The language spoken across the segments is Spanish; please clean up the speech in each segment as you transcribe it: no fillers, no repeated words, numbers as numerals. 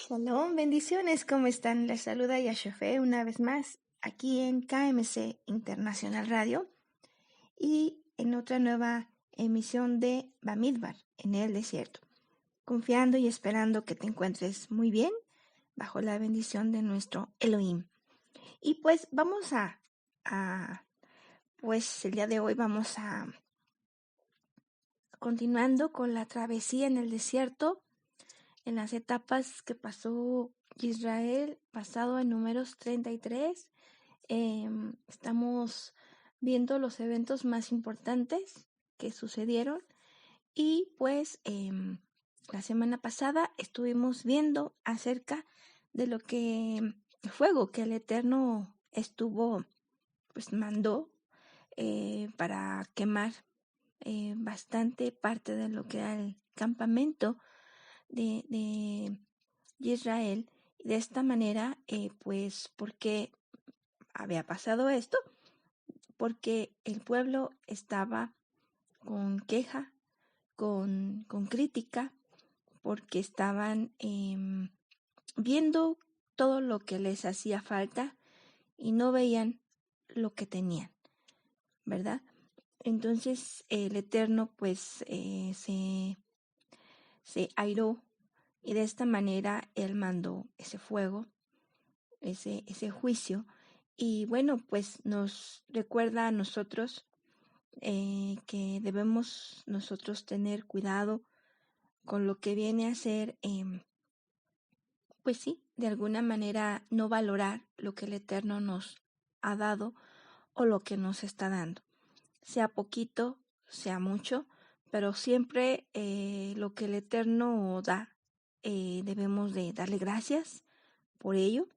Shalom, bendiciones, ¿cómo están? Les saluda Yashofe una vez más aquí en KMC Internacional Radio y en otra nueva emisión de Bamidbar en el desierto, confiando y esperando que te encuentres muy bien bajo la bendición de nuestro Elohim. Y pues pues el día de hoy vamos a continuando con la travesía en el desierto, en las etapas que pasó Israel, basado en Números 33. Estamos viendo los eventos más importantes que sucedieron y pues la semana pasada estuvimos viendo acerca de lo que el fuego que el Eterno mandó para quemar bastante parte de lo que era el campamento de Israel. De esta manera, ¿por qué había pasado esto? Porque el pueblo estaba con queja, con crítica, porque estaban viendo todo lo que les hacía falta y no veían lo que tenían, ¿verdad? Entonces el Eterno se airó y de esta manera Él mandó ese fuego, ese juicio. Y bueno, pues nos recuerda a nosotros que debemos nosotros tener cuidado con lo que viene a ser, pues sí, de alguna manera no valorar lo que el Eterno nos ha dado o lo que nos está dando, sea poquito, sea mucho, pero siempre lo que el Eterno da, debemos de darle gracias por ello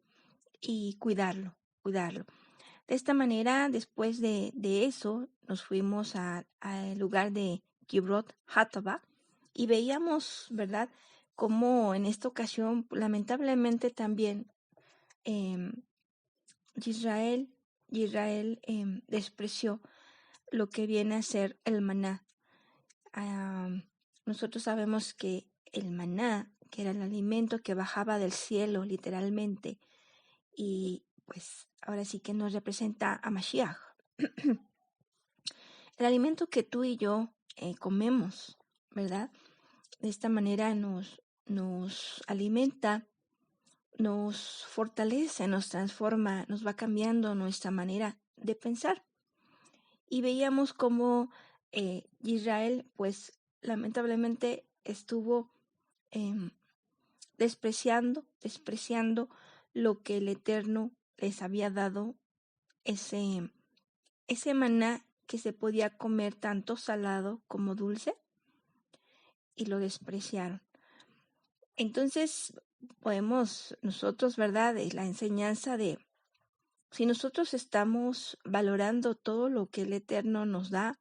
y cuidarlo. De esta manera, después de eso, nos fuimos al lugar de Kibrot Hatava y veíamos, ¿verdad?, cómo en esta ocasión, lamentablemente también, Israel despreció lo que viene a ser el maná. Nosotros sabemos que el maná, que era el alimento que bajaba del cielo literalmente, y pues ahora sí que nos representa a Mashiach. El alimento que tú y yo comemos, ¿verdad? De esta manera nos alimenta, nos fortalece, nos transforma, nos va cambiando nuestra manera de pensar. Y veíamos cómo Israel, pues lamentablemente estuvo despreciando lo que el Eterno les había dado, ese maná que se podía comer tanto salado como dulce, y lo despreciaron. Entonces podemos nosotros, ¿verdad?, la enseñanza de si nosotros estamos valorando todo lo que el Eterno nos da,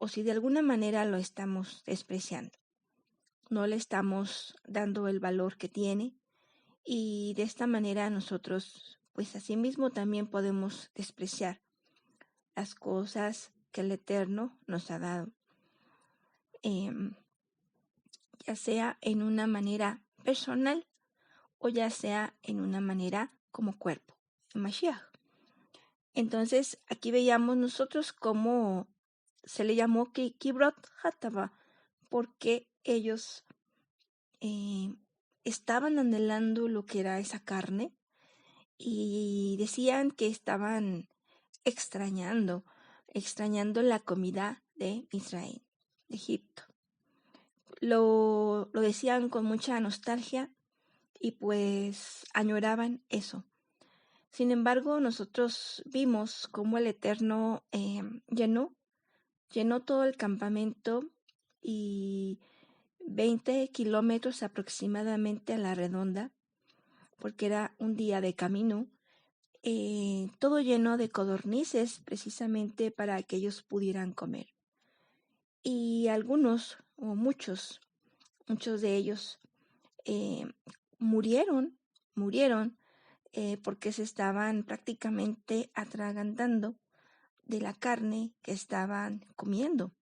o si de alguna manera lo estamos despreciando, no le estamos dando el valor que tiene, y de esta manera nosotros, pues asimismo también podemos despreciar las cosas que el Eterno nos ha dado, ya sea en una manera personal o ya sea en una manera como cuerpo, en Mashiach. Entonces aquí veíamos nosotros cómo se le llamó Kibrot Hatava, porque ellos estaban anhelando lo que era esa carne y decían que estaban extrañando la comida de Israel, de Egipto. Lo decían con mucha nostalgia y pues añoraban eso. Sin embargo, nosotros vimos cómo el Eterno llenó todo el campamento y 20 kilómetros aproximadamente a la redonda, porque era un día de camino, todo lleno de codornices precisamente para que ellos pudieran comer. Y algunos, o muchos de ellos murieron porque se estaban prácticamente atragantando de la carne que estaban comiendo,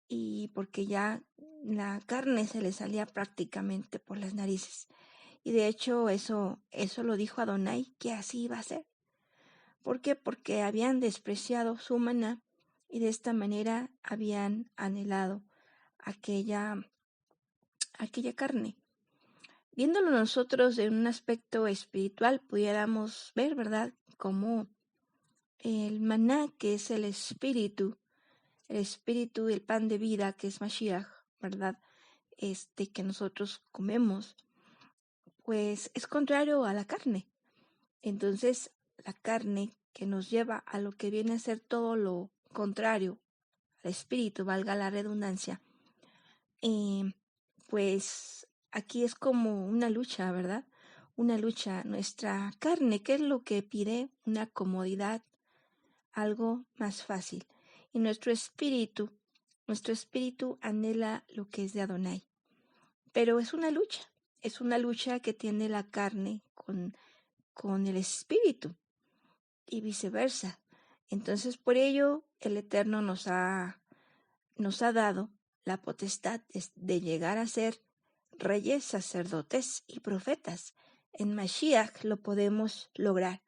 y porque ya la carne se les salía prácticamente por las narices. Y de hecho eso lo dijo Adonai, que así iba a ser. ¿Por qué? Porque habían despreciado su maná y de esta manera habían anhelado aquella carne. Viéndolo nosotros en un aspecto espiritual, pudiéramos ver, ¿verdad?, cómo el maná, que es el espíritu, el pan de vida, que es Mashiach, ¿verdad?, que nosotros comemos, pues es contrario a la carne. Entonces, la carne que nos lleva a lo que viene a ser todo lo contrario al espíritu, valga la redundancia, pues aquí es como una lucha, ¿verdad? Una lucha. Nuestra carne, ¿qué es lo que pide? Una comodidad, algo más fácil. Y nuestro espíritu anhela lo que es de Adonai. Pero es una lucha que tiene la carne con el espíritu y viceversa. Entonces, por ello, el Eterno nos ha dado la potestad de llegar a ser reyes, sacerdotes y profetas. En Mashiach lo podemos lograr.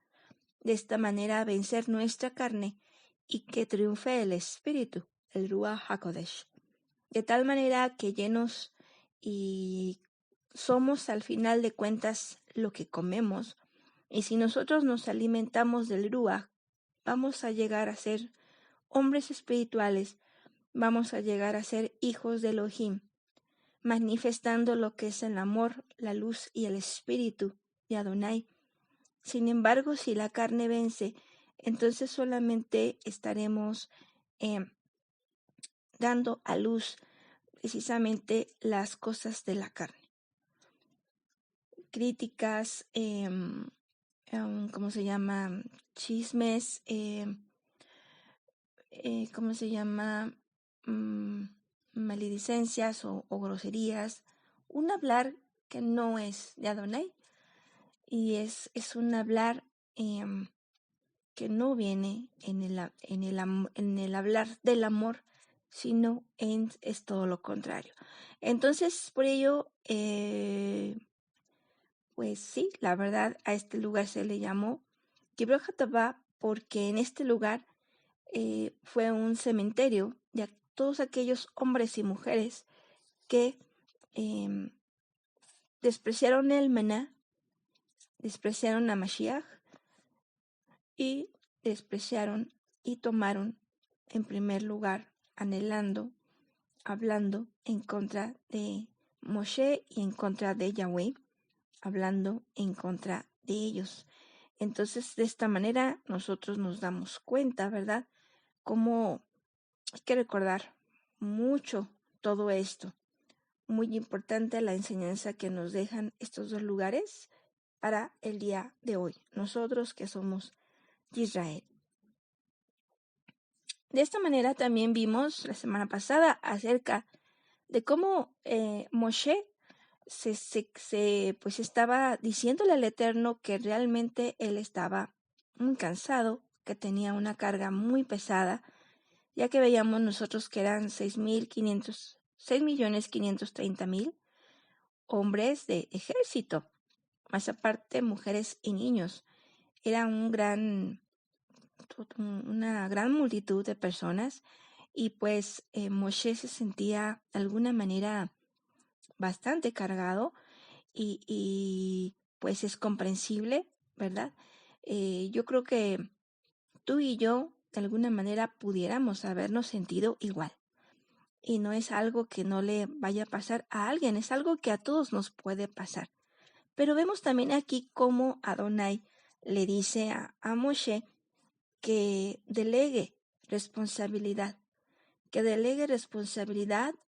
De esta manera vencer nuestra carne y que triunfe el Espíritu, el Ruach HaKodesh. De tal manera que llenos y somos al final de cuentas lo que comemos. Y si nosotros nos alimentamos del Ruach, vamos a llegar a ser hombres espirituales, vamos a llegar a ser hijos de Elohim, manifestando lo que es el amor, la luz y el espíritu de Adonai. Sin embargo, si la carne vence, entonces solamente estaremos dando a luz precisamente las cosas de la carne. Críticas, ¿cómo se llama? Chismes, ¿cómo se llama? Maledicencias o groserías. Un hablar que no es de Adonai y es un hablar que no viene en el hablar del amor, sino es todo lo contrario. Entonces, por ello, pues sí, la verdad, a este lugar se le llamó Kibrot Hatabá porque en este lugar fue un cementerio de todos aquellos hombres y mujeres que despreciaron el maná, despreciaron a Mashiach y despreciaron y tomaron en primer lugar, anhelando, hablando en contra de Moshe y en contra de Yahweh, hablando en contra de ellos. Entonces, de esta manera nosotros nos damos cuenta, ¿verdad?, cómo hay que recordar mucho todo esto. Muy importante la enseñanza que nos dejan estos dos lugares para el día de hoy, nosotros que somos de Israel. De esta manera también vimos la semana pasada acerca de cómo Moshe pues estaba diciéndole al Eterno que realmente él estaba muy cansado, que tenía una carga muy pesada, ya que veíamos nosotros que eran 6.530.000 hombres de ejército, más aparte mujeres y niños. Era una gran multitud de personas y pues Moshe se sentía de alguna manera bastante cargado y pues es comprensible, ¿verdad? Yo creo que tú y yo de alguna manera pudiéramos habernos sentido igual. Y no es algo que no le vaya a pasar a alguien, es algo que a todos nos puede pasar. Pero vemos también aquí cómo Adonai le dice a Moshe que delegue responsabilidad,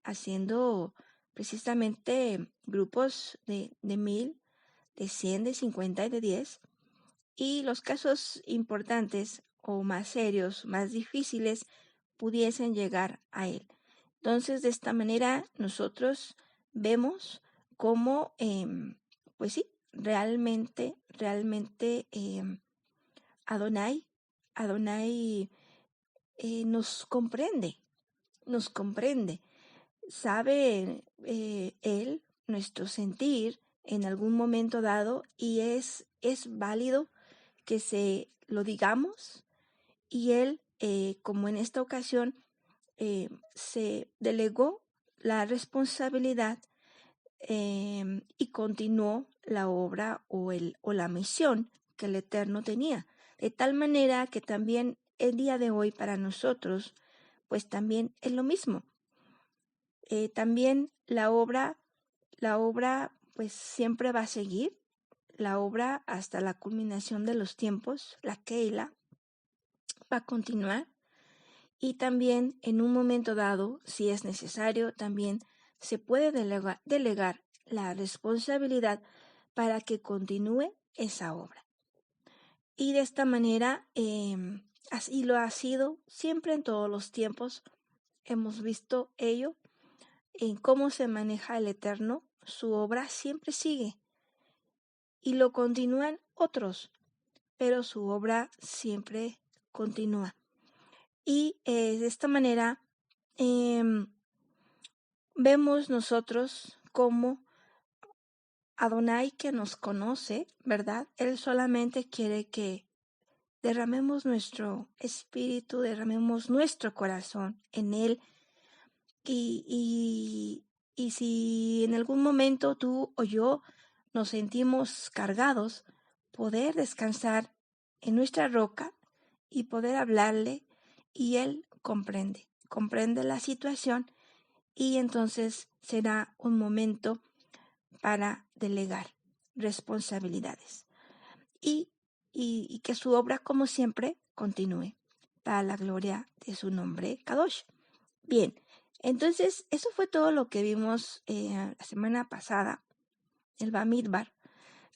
haciendo precisamente grupos de 1,000, de 100, de 50 y de 10. Y los casos importantes o más serios, más difíciles, pudiesen llegar a él. Entonces, de esta manera, nosotros vemos cómo, pues sí, realmente, Adonai nos comprende, sabe él nuestro sentir, en algún momento dado y es válido que se lo digamos y él, como en esta ocasión, se delegó la responsabilidad y continuó la obra o la misión que el Eterno tenía. De tal manera que también el día de hoy para nosotros, pues también es lo mismo. También la obra pues siempre va a seguir. La obra hasta la culminación de los tiempos, la Keila, va a continuar. Y también en un momento dado, si es necesario, también se puede delegar la responsabilidad para que continúe esa obra. Y de esta manera, así lo ha sido siempre en todos los tiempos. Hemos visto ello en cómo se maneja el Eterno. Su obra siempre sigue y lo continúan otros, pero su obra siempre continúa. Y de esta manera vemos nosotros cómo Adonai, que nos conoce, ¿verdad? Él solamente quiere que derramemos nuestro espíritu, derramemos nuestro corazón en Él. Y si en algún momento tú o yo nos sentimos cargados, poder descansar en nuestra roca y poder hablarle, y Él comprende la situación, y entonces será un momento para delegar responsabilidades y que su obra, como siempre, continúe para la gloria de su nombre, Kadosh. Bien, entonces eso fue todo lo que vimos la semana pasada, el Bamidbar.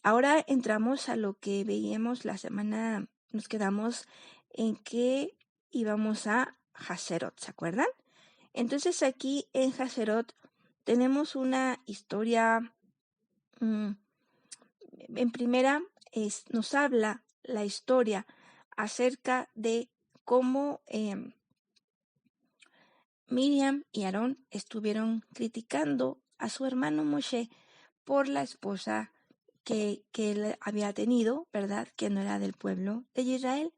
Ahora entramos a lo que veíamos la semana, nos quedamos en que íbamos a Haserot, ¿se acuerdan? Entonces aquí en Haserot tenemos una historia, en primera nos habla la historia acerca de cómo Miriam y Aarón estuvieron criticando a su hermano Moshe por la esposa que él había tenido, ¿verdad? Que no era del pueblo de Israel.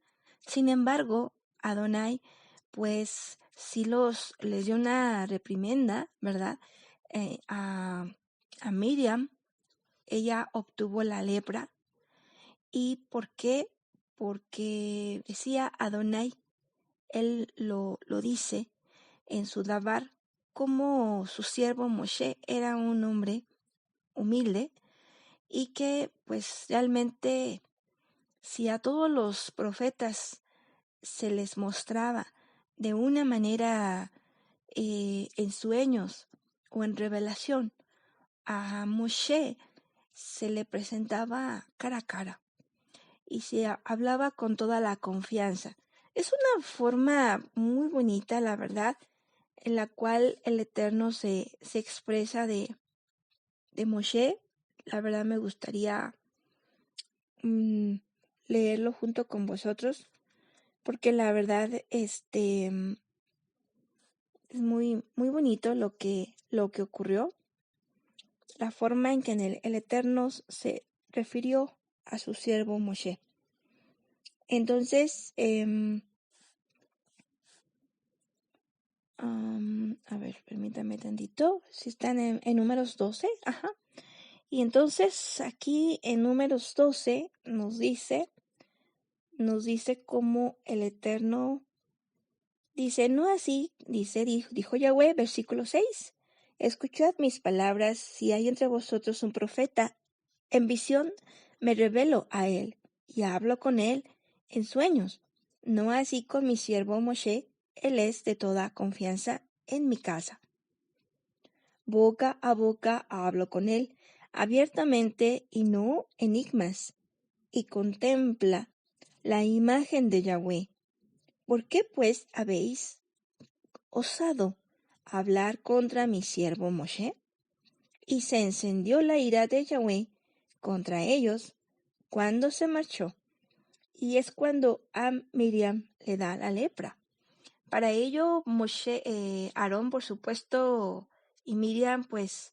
Sin embargo, Adonai, pues sí les dio una reprimenda, ¿verdad? A Miriam, ella obtuvo la lepra. ¿Y por qué? Porque decía Adonai, él lo dice en su Dabar, como su siervo Moshe era un hombre humilde y que pues realmente si a todos los profetas se les mostraba de una manera en sueños o en revelación, a Moshe se le presentaba cara a cara y se hablaba con toda la confianza. Es una forma muy bonita, la verdad, en la cual el Eterno se expresa de Moshe. La verdad me gustaría leerlo junto con vosotros, porque la verdad es muy, muy bonito lo que ocurrió, la forma en que el Eterno se refirió a su siervo Moshe. Entonces, a ver, permítame tantito, si están en números 12, ajá. Y entonces aquí en números 12 nos dice cómo el Eterno dice, no así, dijo Yahweh, versículo 6, escuchad mis palabras, si hay entre vosotros un profeta, en visión me revelo a él, y hablo con él en sueños, no así con mi siervo Moshe, él es de toda confianza en mi casa. Boca a boca hablo con él, abiertamente y no enigmas, y contempla la imagen de Yahweh. ¿Por qué pues habéis osado hablar contra mi siervo Moshe? Y se encendió la ira de Yahweh contra ellos cuando se marchó. Y es cuando a Miriam le da la lepra. Para ello, Aarón, por supuesto, y Miriam, pues,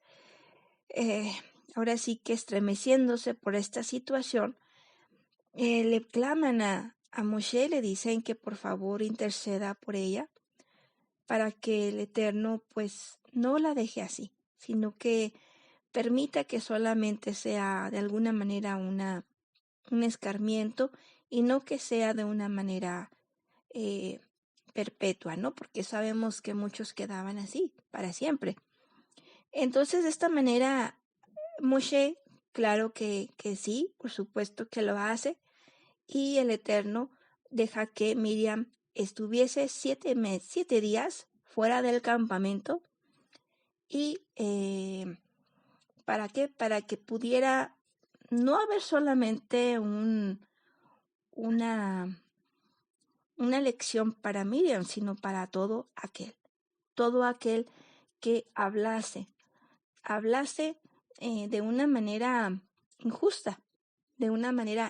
ahora sí que estremeciéndose por esta situación, le claman a Moshe, le dicen que por favor interceda por ella para que el Eterno pues no la deje así, sino que permita que solamente sea de alguna manera un escarmiento y no que sea de una manera perpetua, ¿no? Porque sabemos que muchos quedaban así para siempre. Entonces, de esta manera, Moshe, claro que sí, por supuesto que lo hace, y el Eterno deja que Miriam estuviese 7 días fuera del campamento. ¿Y para qué? Para que pudiera no haber solamente una lección para Miriam, sino para todo aquel que hablase de una manera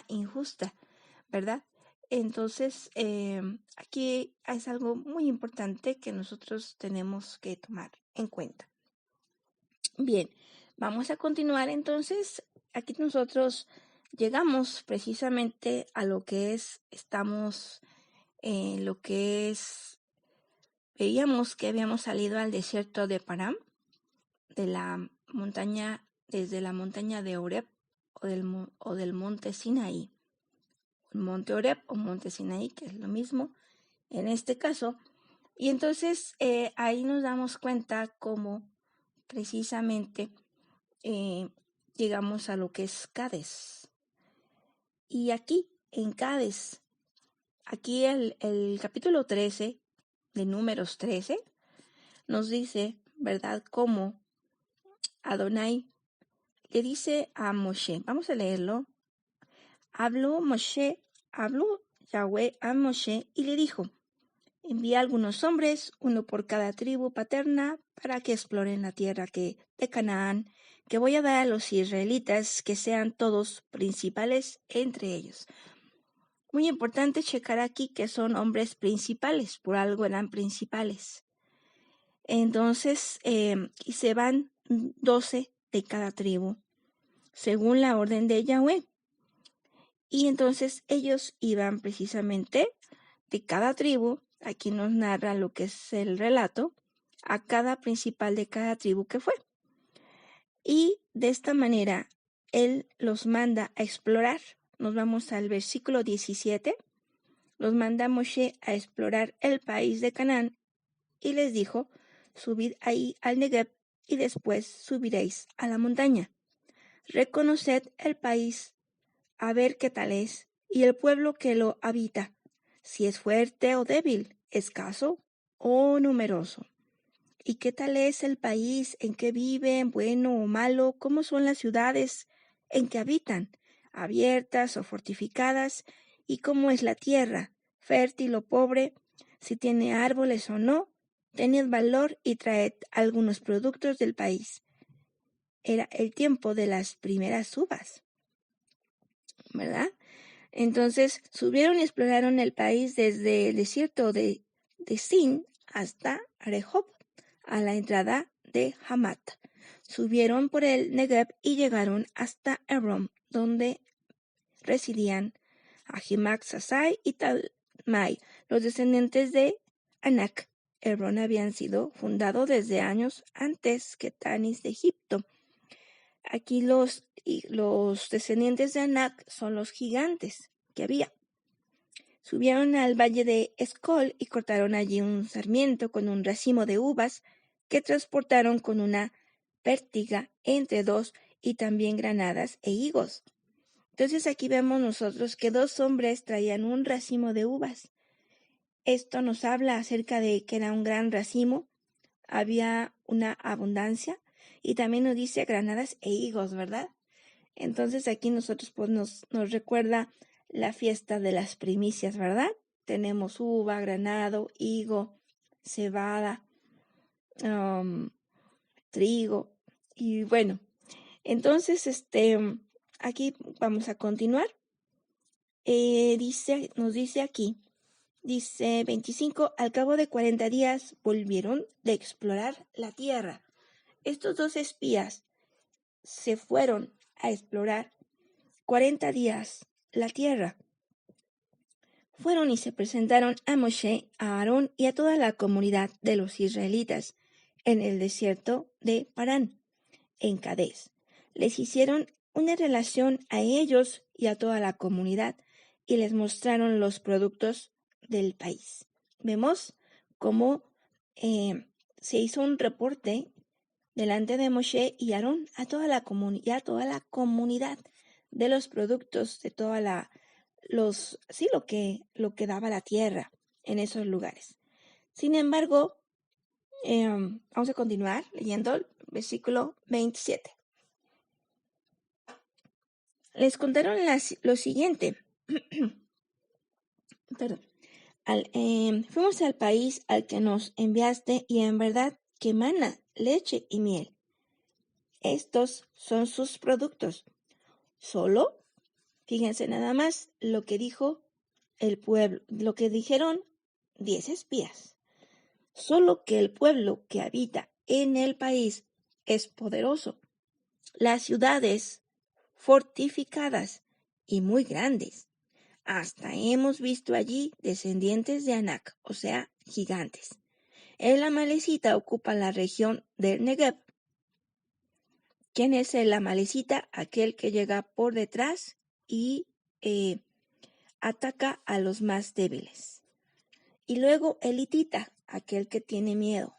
injusta, ¿verdad? Entonces, aquí es algo muy importante que nosotros tenemos que tomar en cuenta. Bien, vamos a continuar entonces. Aquí nosotros llegamos precisamente a lo que es, veíamos que habíamos salido al desierto de Param, de la montaña, desde la montaña de Horeb o del monte Sinaí. Monte Horeb o monte Sinaí, que es lo mismo en este caso. Y entonces ahí nos damos cuenta cómo precisamente llegamos a lo que es Cades. Y aquí, en Cades, aquí el capítulo 13 de Números 13 nos dice, ¿verdad?, cómo Adonai le dice a Moshe, vamos a leerlo. Habló Yahweh a Moshe y le dijo, envía algunos hombres, uno por cada tribu paterna, para que exploren la tierra de Canaán, que voy a dar a los israelitas, que sean todos principales entre ellos. Muy importante checar aquí que son hombres principales, por algo eran principales. Entonces, y se van 12 de cada tribu, según la orden de Yahweh. Y entonces ellos iban precisamente de cada tribu, aquí nos narra lo que es el relato, a cada principal de cada tribu que fue. Y de esta manera, él los manda a explorar. Nos vamos al versículo 17. Los manda Moshe a explorar el país de Canaán y les dijo, subid ahí al Negev y después subiréis a la montaña. Reconoced el país, a ver qué tal es, y el pueblo que lo habita, si es fuerte o débil, escaso o numeroso. ¿Y qué tal es el país en que viven, bueno o malo? ¿Cómo son las ciudades en que habitan, abiertas o fortificadas? ¿Y cómo es la tierra, fértil o pobre? Si tiene árboles o no. Tened valor y traed algunos productos del país. Era el tiempo de las primeras uvas, ¿verdad? Entonces subieron y exploraron el país desde el desierto de Sin hasta Rehob, a la entrada de Hamat. Subieron por el Negev y llegaron hasta Hebron, donde residían Ahimac, Sasai y Talmai, los descendientes de Anak. Hebron habían sido fundado desde años antes que Tanis de Egipto. Aquí los descendientes de Anak son los gigantes que había. Subieron al valle de Escol y cortaron allí un sarmiento con un racimo de uvas que transportaron con una pértiga entre 2 y también granadas e higos. Entonces aquí vemos nosotros que 2 hombres traían un racimo de uvas. Esto nos habla acerca de que era un gran racimo, había una abundancia y también nos dice granadas e higos, ¿verdad? Entonces aquí nosotros pues nos recuerda la fiesta de las primicias, ¿verdad? Tenemos uva, granado, higo, cebada, trigo y bueno, entonces aquí vamos a continuar. Nos dice aquí, dice 25, al cabo de 40 días volvieron de explorar la tierra. Estos 2 espías se fueron a explorar 40 días la tierra. Fueron y se presentaron a Moshe, a Aarón y a toda la comunidad de los israelitas en el desierto de Parán, en Cadés. Les hicieron una relación a ellos y a toda la comunidad y les mostraron los productos del país. Vemos cómo se hizo un reporte delante de Moshe y Aarón a toda la comunidad de los productos de toda lo que daba la tierra en esos lugares. Sin embargo, vamos a continuar leyendo el versículo 27. Les contaron lo siguiente. Perdón. Fuimos al país al que nos enviaste y en verdad que mana leche y miel. Estos son sus productos. Solo, fíjense nada más lo que dijo el pueblo, lo que dijeron 10 espías. Solo que el pueblo que habita en el país es poderoso. Las ciudades fortificadas y muy grandes. Hasta hemos visto allí descendientes de Anak, o sea, gigantes. El amalecita ocupa la región del Negev. ¿Quién es el amalecita? Aquel que llega por detrás y ataca a los más débiles. Y luego el hitita, aquel que tiene miedo,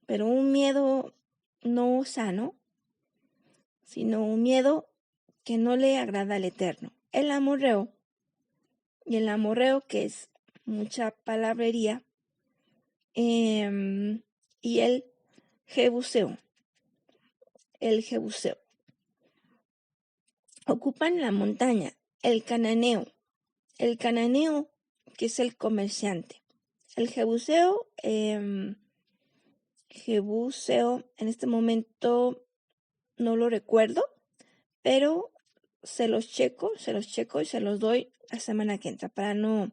pero un miedo no sano, sino un miedo que no le agrada al Eterno. El amorreo, y el amorreo que es mucha palabrería, y el jebuseo. El jebuseo. Ocupan la montaña. El cananeo que es el comerciante. El jebuseo, en este momento no lo recuerdo, pero se los checo y se los doy la semana que entra para no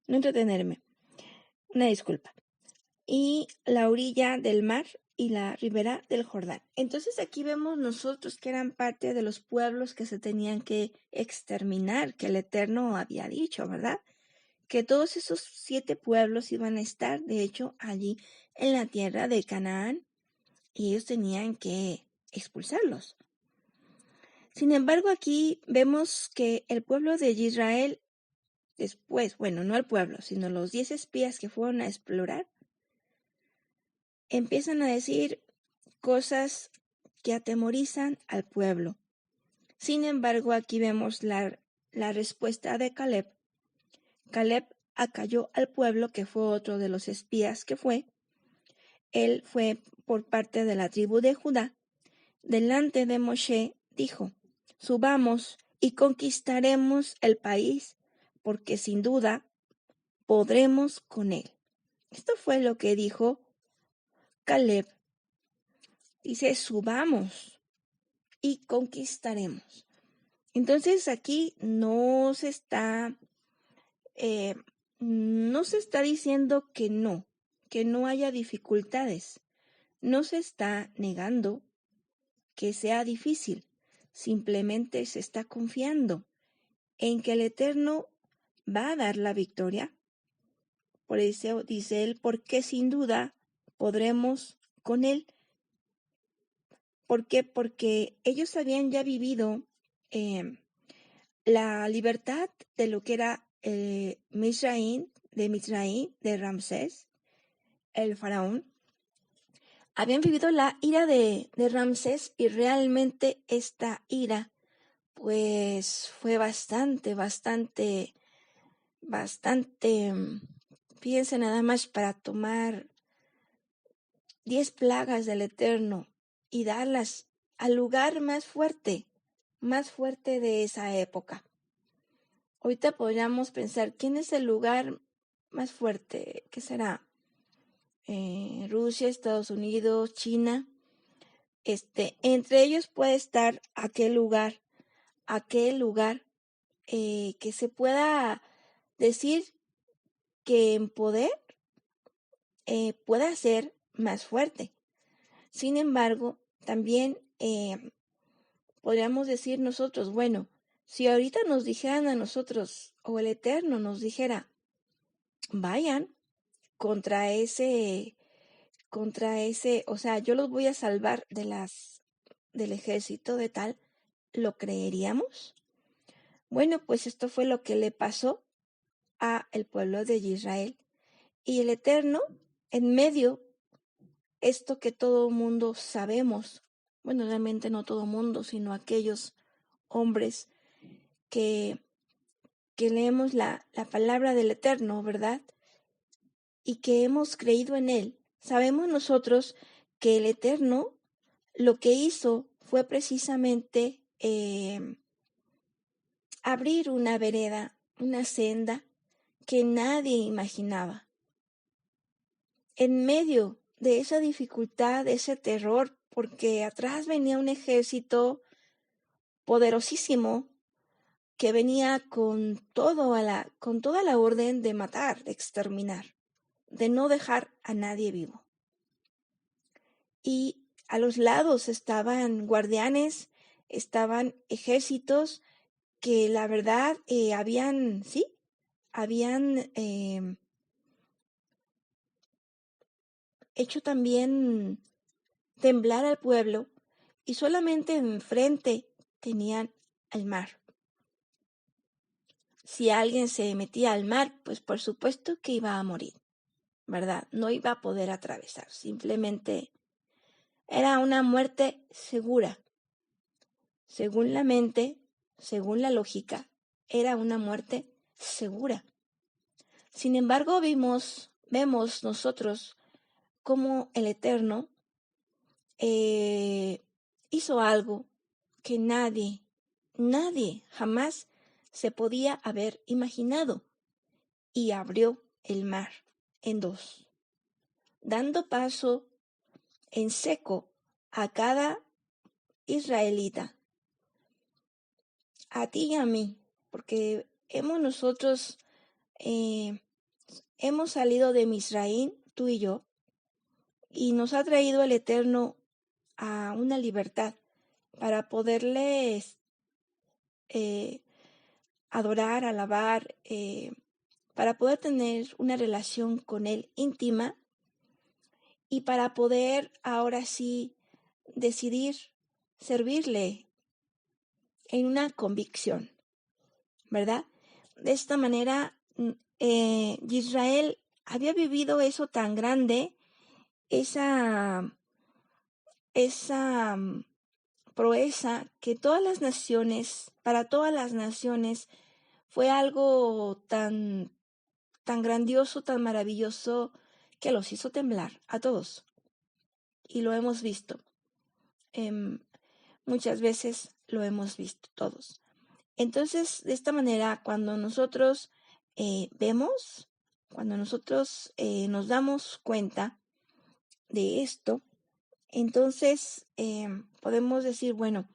entretenerme. Una disculpa. Y la orilla del mar y la ribera del Jordán. Entonces aquí vemos nosotros que eran parte de los pueblos que se tenían que exterminar, que el Eterno había dicho, ¿verdad? Que todos esos 7 pueblos iban a estar, de hecho, allí en la tierra de Canaán y ellos tenían que expulsarlos. Sin embargo, aquí vemos que el pueblo de Israel, después, bueno, no el pueblo, sino los 10 espías que fueron a explorar, empiezan a decir cosas que atemorizan al pueblo. Sin embargo, aquí vemos la respuesta de Caleb. Caleb acalló al pueblo, que fue otro de los espías que fue. Él fue por parte de la tribu de Judá. Delante de Moshe dijo: subamos y conquistaremos el país, porque sin duda podremos con él. Esto fue lo que dijo Caleb. Dice: subamos y conquistaremos. Entonces aquí no se está diciendo que no haya dificultades. No se está negando que sea difícil. Simplemente se está confiando en que el Eterno va a dar la victoria. Por eso dice él, porque sin duda podremos con él. ¿Por qué? Porque ellos habían ya vivido la libertad de lo que era Misraín, de Ramsés, el faraón. Habían vivido la ira de Ramsés y realmente esta ira pues fue bastante, fíjense nada más, para tomar 10 plagas del Eterno y darlas al lugar más fuerte de esa época. Ahorita podríamos pensar, ¿quién es el lugar más fuerte? ¿Qué será? Rusia, Estados Unidos, China. Entre ellos puede estar aquel lugar que se pueda decir que en poder pueda ser más fuerte. Sin embargo, también podríamos decir nosotros, bueno, si ahorita nos dijeran a nosotros, o el Eterno nos dijera, vayan contra ese, o sea, yo los voy a salvar del ejército de tal, ¿lo creeríamos? Bueno, pues esto fue lo que le pasó a el pueblo de Israel. Y el Eterno, en medio, esto que todo mundo sabemos, bueno, realmente no todo mundo, sino aquellos hombres que, que leemos la palabra del Eterno, ¿verdad? Y que hemos creído en Él. Sabemos nosotros que el Eterno lo que hizo fue precisamente abrir una vereda, una senda que nadie imaginaba. En medio de esa dificultad, de ese terror, porque atrás venía un ejército poderosísimo que venía con toda la orden de matar, de exterminar, de no dejar a nadie vivo. Y a los lados estaban guardianes, estaban ejércitos que la verdad habían hecho también temblar al pueblo, y solamente enfrente tenían el mar. Si alguien se metía al mar, pues por supuesto que iba a morir, ¿verdad? No iba a poder atravesar, simplemente era una muerte segura. Según la mente, según la lógica, era una muerte segura. Sin embargo, vemos nosotros cómo el Eterno hizo algo que nadie jamás se podía haber imaginado, y abrió el mar en dos, dando paso en seco a cada israelita, a ti y a mí, porque nosotros hemos salido de Misraín, tú y yo, y nos ha traído el Eterno a una libertad para poderles adorar, alabar, para poder tener una relación con Él íntima, y para poder ahora sí decidir servirle en una convicción, ¿verdad? De esta manera, Israel había vivido eso tan grande, esa proeza, que para todas las naciones, fue algo tan grandioso, tan maravilloso, que los hizo temblar a todos. Y lo hemos visto. Muchas veces lo hemos visto todos. Entonces, de esta manera, cuando nosotros cuando nosotros nos damos cuenta de esto, entonces podemos decir, bueno,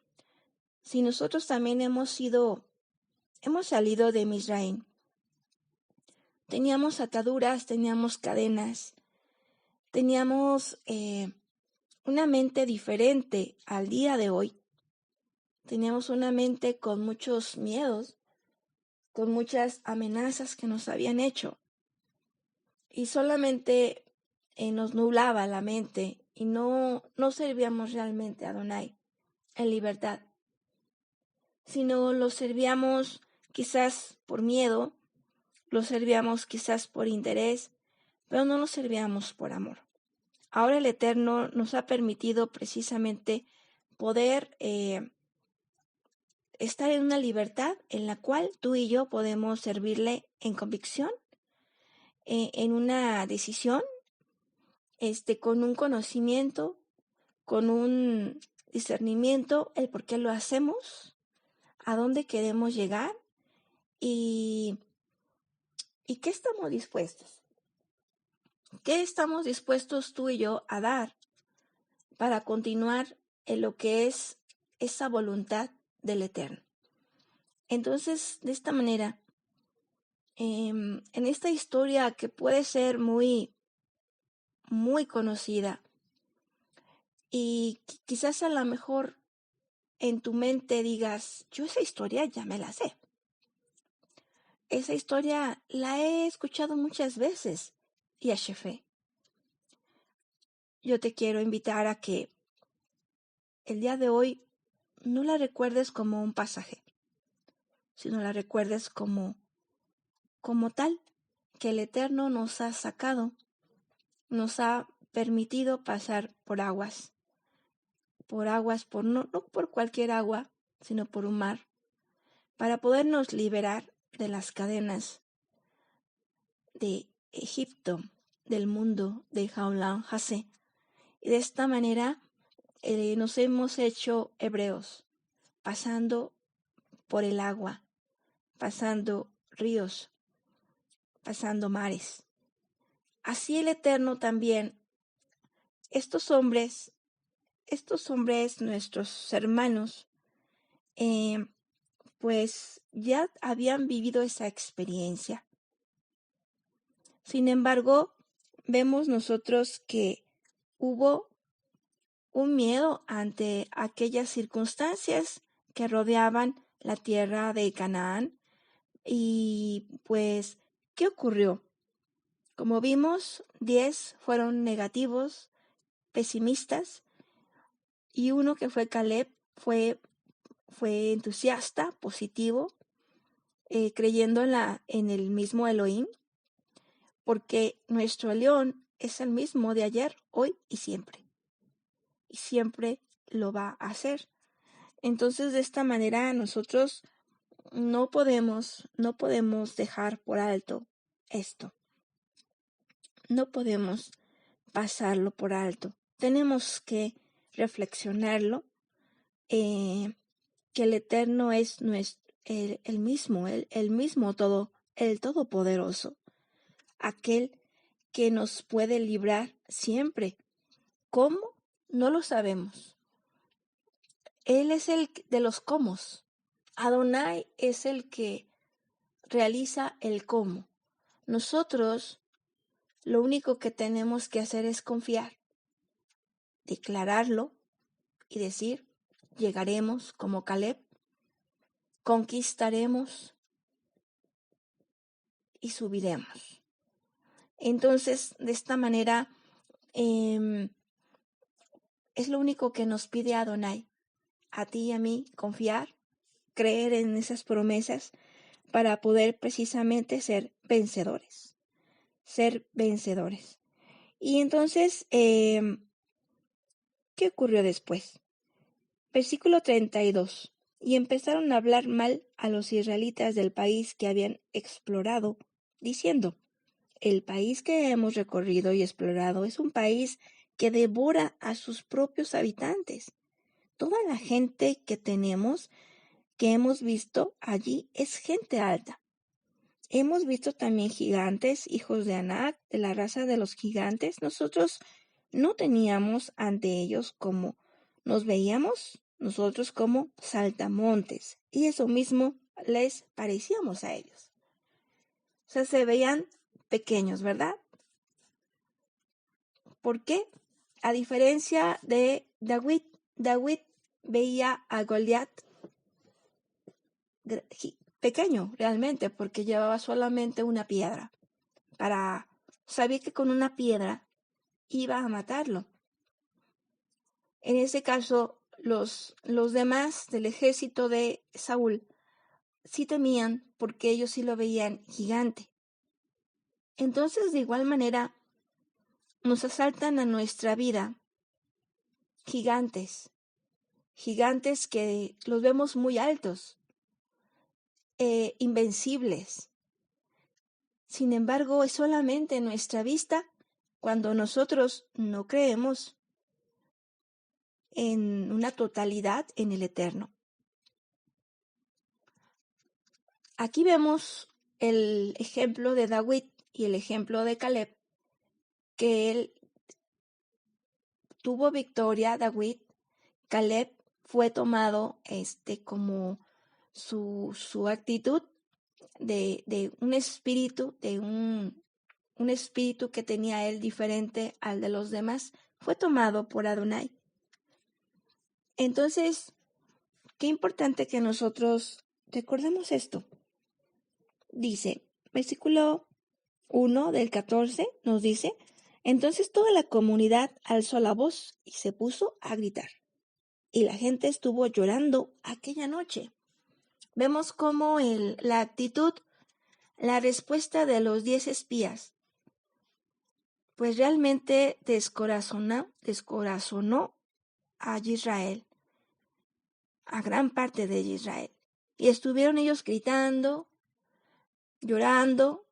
si nosotros también hemos salido de Misraín, teníamos ataduras, teníamos cadenas, teníamos una mente diferente al día de hoy. Teníamos una mente con muchos miedos, con muchas amenazas que nos habían hecho, y solamente nos nublaba la mente, y no servíamos realmente a Adonai en libertad, sino lo servíamos quizás por miedo, lo servíamos quizás por interés, pero no lo servíamos por amor. Ahora el Eterno nos ha permitido precisamente poder estar en una libertad en la cual tú y yo podemos servirle en convicción, en una decisión, con un conocimiento, con un discernimiento, el por qué lo hacemos, a dónde queremos llegar, y qué estamos dispuestos. ¿Qué estamos dispuestos tú y yo a dar para continuar en lo que es esa voluntad del Eterno? Entonces, de esta manera, en esta historia que puede ser muy, muy conocida, y quizás a lo mejor en tu mente digas, yo esa historia ya me la sé. Esa historia la he escuchado muchas veces, Yashefe. Yo te quiero invitar a que el día de hoy no la recuerdes como un pasaje, sino la recuerdes como tal, que el Eterno nos ha sacado, nos ha permitido pasar por aguas, no por cualquier agua, sino por un mar, para podernos liberar de las cadenas de Egipto, del mundo de Jaulán Jase. Y de esta manera nos hemos hecho hebreos, pasando por el agua, pasando ríos, pasando mares. Así el Eterno también, estos hombres, nuestros hermanos, pues ya habían vivido esa experiencia. Sin embargo, vemos nosotros que hubo un miedo ante aquellas circunstancias que rodeaban la tierra de Canaán. Y pues, ¿qué ocurrió? Como vimos, 10 fueron negativos, pesimistas, y uno que fue Caleb fue entusiasta, positivo, creyendo en el mismo Elohim, porque nuestro león es el mismo de ayer, hoy y siempre lo va a hacer. Entonces, de esta manera nosotros no podemos dejar por alto esto. No podemos pasarlo por alto. Tenemos que reflexionarlo, que el Eterno es el mismo, el mismo todo, el Todopoderoso, aquel que nos puede librar siempre. ¿Cómo? No lo sabemos. Él es el de los cómo. Adonai es el que realiza el cómo. Nosotros lo único que tenemos que hacer es confiar, declararlo y decir, llegaremos como Caleb, conquistaremos y subiremos. Entonces, de esta manera, es lo único que nos pide Adonai, a ti y a mí, confiar, creer en esas promesas para poder precisamente ser vencedores. Y entonces, ¿qué ocurrió después? Versículo 32. Y empezaron a hablar mal a los israelitas del país que habían explorado, diciendo, el país que hemos recorrido y explorado es un país que devora a sus propios habitantes. Toda la gente que hemos visto allí es gente alta. Hemos visto también gigantes, hijos de Anac, de la raza de los gigantes. Nosotros no teníamos ante ellos como nos veíamos nosotros como saltamontes. Y eso mismo les parecíamos a ellos. O sea, se veían pequeños, ¿verdad? ¿Por qué? A diferencia de David veía a Goliat pequeño realmente, porque llevaba solamente una piedra. Sabía que con una piedra iba a matarlo. En ese caso, los demás del ejército de Saúl sí temían porque ellos sí lo veían gigante. Entonces, de igual manera, nos asaltan a nuestra vida gigantes que los vemos muy altos, invencibles. Sin embargo, es solamente nuestra vista cuando nosotros no creemos en una totalidad en el Eterno. Aquí vemos el ejemplo de David y el ejemplo de Caleb, que él tuvo victoria, David. Caleb fue tomado como su actitud de un espíritu, un espíritu que tenía él diferente al de los demás, fue tomado por Adonai. Entonces, qué importante que nosotros recordemos esto. Dice, versículo 1 del 14 nos dice, entonces toda la comunidad alzó la voz y se puso a gritar. Y la gente estuvo llorando aquella noche. Vemos cómo la actitud, la respuesta de los 10 espías, pues realmente descorazonó a Israel, a gran parte de Israel. Y estuvieron ellos gritando, llorando,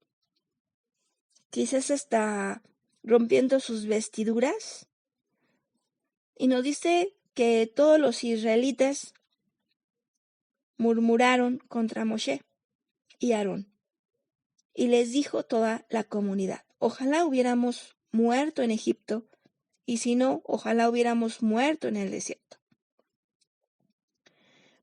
quizás hasta rompiendo sus vestiduras. Y nos dice que todos los israelitas murmuraron contra Moshe y Aarón. Y les dijo toda la comunidad, ojalá hubiéramos muerto en Egipto, y si no, ojalá hubiéramos muerto en el desierto.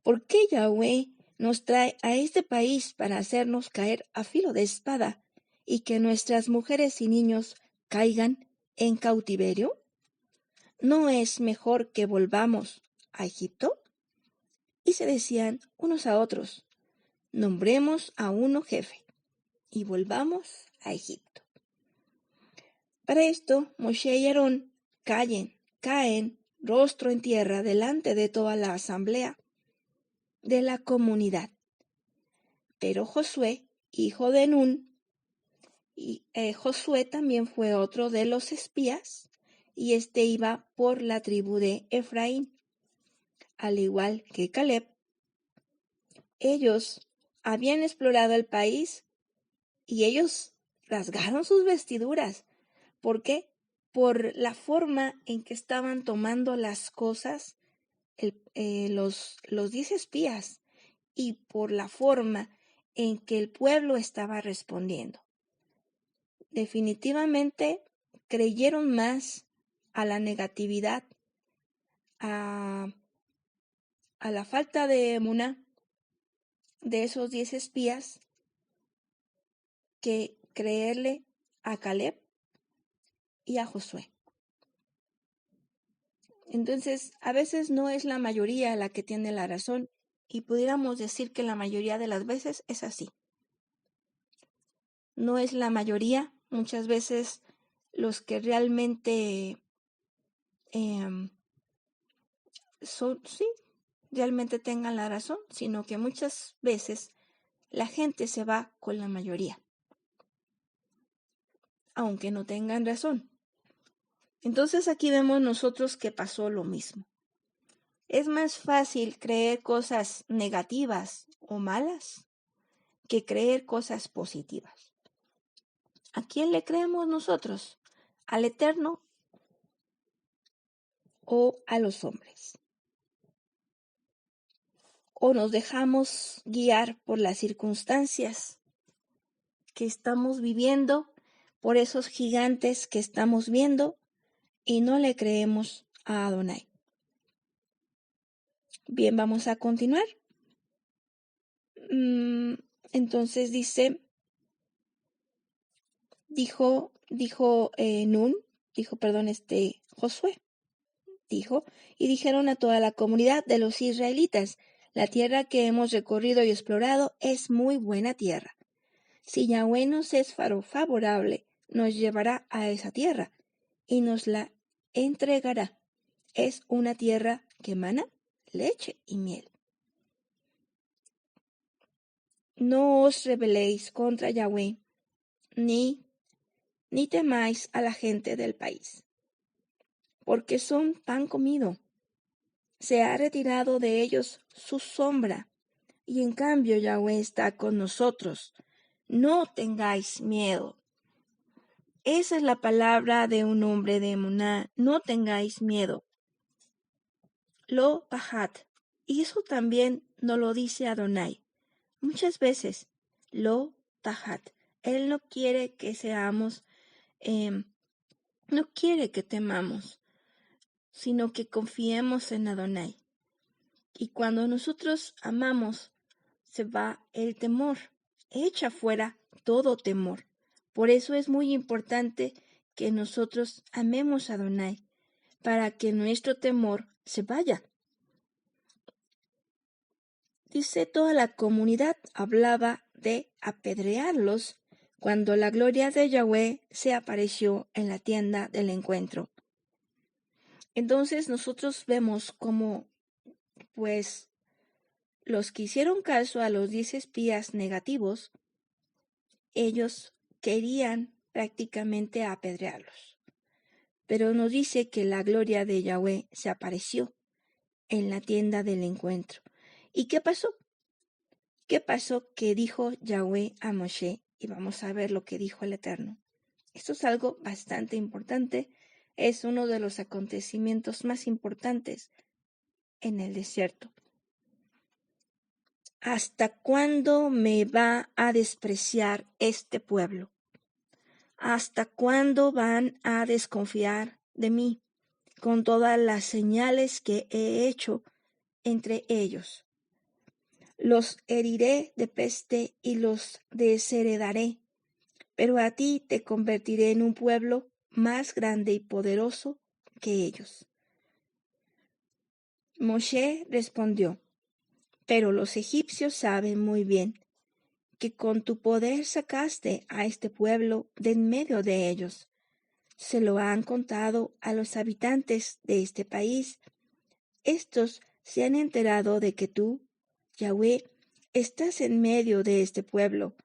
¿Por qué Yahweh nos trae a este país para hacernos caer a filo de espada y que nuestras mujeres y niños caigan en cautiverio? ¿No es mejor que volvamos a Egipto? Y se decían unos a otros, nombremos a uno jefe y volvamos a Egipto. Para esto, Moshe y Aarón caen rostro en tierra delante de toda la asamblea de la comunidad. Pero Josué, hijo de Nun, Josué también fue otro de los espías, y iba por la tribu de Efraín, al igual que Caleb. Ellos habían explorado el país y ellos rasgaron sus vestiduras. ¿Por qué? Por la forma en que estaban tomando las cosas los 10 espías y por la forma en que el pueblo estaba respondiendo. Definitivamente creyeron más a la negatividad, a la falta de emuná de esos 10 espías que creerle a Caleb y a Josué. Entonces, a veces no es la mayoría la que tiene la razón y pudiéramos decir que la mayoría de las veces es así. No es la mayoría, muchas veces los que realmente realmente tengan la razón, sino que muchas veces la gente se va con la mayoría, aunque no tengan razón. Entonces aquí vemos nosotros que pasó lo mismo. Es más fácil creer cosas negativas o malas que creer cosas positivas. ¿A quién le creemos nosotros? ¿Al Eterno o a los hombres? ¿O nos dejamos guiar por las circunstancias que estamos viviendo, por esos gigantes que estamos viendo y no le creemos a Adonai? Bien, vamos a continuar. Entonces Josué, y dijeron a toda la comunidad de los israelitas, la tierra que hemos recorrido y explorado es muy buena tierra. Si Yahweh nos es favorable, nos llevará a esa tierra y nos la entregará. Es una tierra que emana leche y miel. No os rebeléis contra Yahweh, ni temáis a la gente del país, porque son pan comido. Se ha retirado de ellos su sombra, y en cambio Yahweh está con nosotros. No tengáis miedo. Esa es la palabra de un hombre de Emuná. No tengáis miedo. Lo pahat. Y eso también nos lo dice Adonai. Muchas veces, lo tahat. Él no quiere que seamos, no quiere que temamos, sino que confiemos en Adonai. Y cuando nosotros amamos, se va el temor, echa fuera todo temor. Por eso es muy importante que nosotros amemos a Adonai, para que nuestro temor se vaya. dice, toda la comunidad hablaba de apedrearlos cuando la gloria de Yahweh se apareció en la tienda del encuentro. Entonces nosotros vemos cómo, pues, los que hicieron caso a los 10 espías negativos, ellos querían prácticamente apedrearlos. Pero nos dice que la gloria de Yahweh se apareció en la tienda del encuentro. ¿Y qué pasó? ¿Qué pasó? Que dijo Yahweh a Moshe, y vamos a ver lo que dijo el Eterno. Esto es algo bastante importante, es uno de los acontecimientos más importantes en el desierto. ¿Hasta cuándo me va a despreciar este pueblo? ¿Hasta cuándo van a desconfiar de mí con todas las señales que he hecho entre ellos? Los heriré de peste y los desheredaré, pero a ti te convertiré en un pueblo más grande y poderoso que ellos. Moshe respondió, pero los egipcios saben muy bien que con tu poder sacaste a este pueblo de en medio de ellos. Se lo han contado a los habitantes de este país. Estos se han enterado de que tú, Yahweh, estás en medio de este pueblo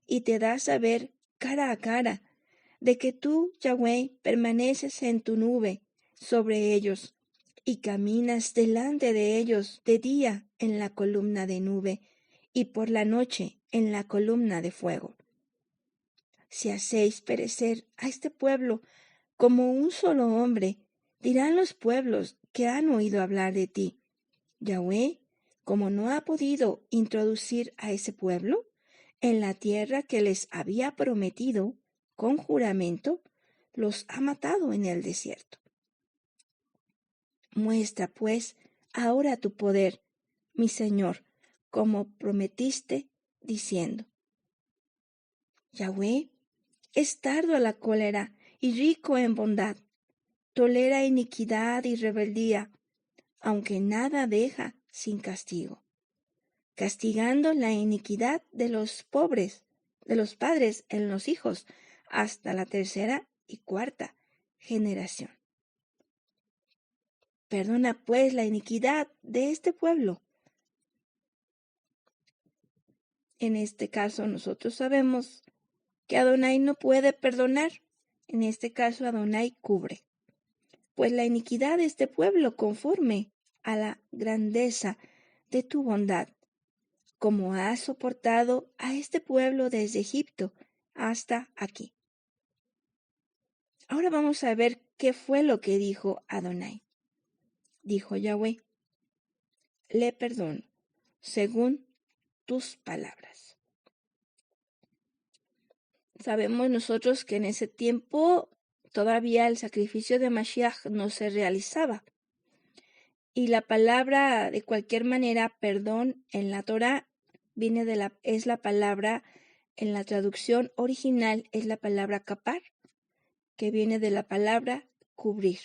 y te das a ver cara a cara de que tú, Yahweh, permaneces en tu nube sobre ellos y caminas delante de ellos de día en la columna de nube y por la noche en la columna de fuego. Si hacéis perecer a este pueblo como un solo hombre, dirán los pueblos que han oído hablar de ti. Yahweh, como no ha podido introducir a ese pueblo en la tierra que les había prometido con juramento, los ha matado en el desierto. Muestra, pues, ahora tu poder, mi Señor, como prometiste, diciendo: Yahweh es tardo a la cólera y rico en bondad, tolera iniquidad y rebeldía, aunque nada deja sin castigo, castigando la iniquidad de los pobres, de los padres en los hijos, hasta la tercera y cuarta generación. Perdona pues la iniquidad de este pueblo. En este caso nosotros sabemos que Adonai no puede perdonar. En este caso Adonai cubre. Pues la iniquidad de este pueblo conforme a la grandeza de tu bondad, como has soportado a este pueblo desde Egipto hasta aquí. Ahora vamos a ver qué fue lo que dijo Adonai. Dijo Yahweh: le perdono, según tus palabras. Sabemos nosotros que en ese tiempo todavía el sacrificio de Mashiach no se realizaba. Y la palabra, de cualquier manera, perdón, en la Torah es la palabra, en la traducción original es la palabra kapar, que viene de la palabra cubrir.